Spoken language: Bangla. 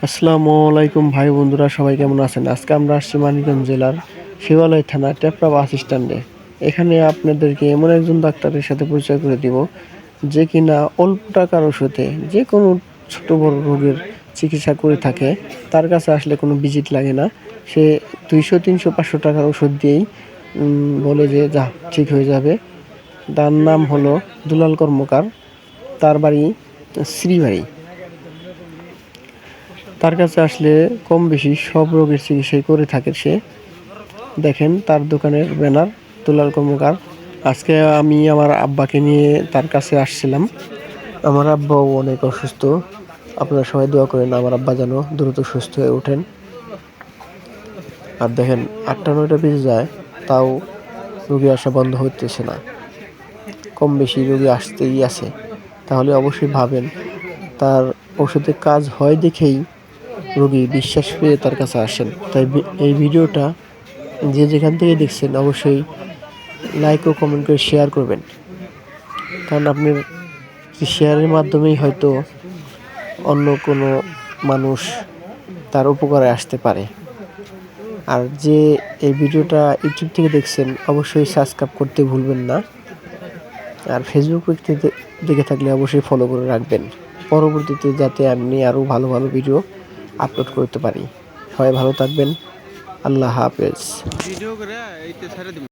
আসসালামু আলাইকুম ভাই বন্ধুরা, সবাই কেমন আছেন? আজকে আমরা আসছি মানিকগঞ্জ জেলার শিবালয় থানা টেপরা বাস স্ট্যান্ডে। এখানে আপনাদেরকে এমন একজন ডাক্তারের সাথে পরিচয় করে দিব যে কিনা অল্প টাকার ওষুধে যে কোনো ছোট বড় রোগের চিকিৎসা করে থাকে। তার কাছে আসলে কোনো ভিজিট লাগে না। সে 200, 300, 500 টাকার ওষুধ দিয়েই বলে যে যা ঠিক হয়ে যাবে। তার নাম হলো দুলাল কর্মকার। তার বাড়ি শ্রীবাড়ি। তার কাছে আসলে কম বেশি সব রোগের চিকিৎসাই করে থাকে সে। দেখেন তার দোকানের ব্যানার, দুলাল কর্মকার। আজকে আমি আমার আব্বাকে নিয়ে তার কাছে আসছিলাম। আমার আব্বাও অনেক অসুস্থ। আপনারা সবাই দোয়া করেন আমার আব্বা যেন দ্রুত সুস্থ হয়ে ওঠেন। আর দেখেন 8টা-9টা বেজে যায়, তাও রোগী আসা বন্ধ হতেছে না। কম বেশি রোগী আসতেই আছে। তাহলে অবশ্যই ভাবেন তার ওষুধে কাজ হয় দেখেই রোগী বিশ্বাস পেয়ে তার কাছে আসেন। তাই এই ভিডিওটা যে যেখান থেকে দেখছেন অবশ্যই লাইক ও কমেন্ট করে শেয়ার করবেন, কারণ আপনার শেয়ারের মাধ্যমেই হয়তো অন্য কোনো মানুষ তার উপকারে আসতে পারে। আর যে এই ভিডিওটা ইউটিউব থেকে দেখছেন অবশ্যই সাবস্ক্রাইব করতে ভুলবেন না। আর ফেসবুক থেকে দেখে থাকলে অবশ্যই ফলো করে রাখবেন, পরবর্তীতে যাতে আমি আরও ভালো ভালো ভিডিও আপলোড করতে পারি। সবাই ভালো থাকবেন। আল্লাহ হাফেজ।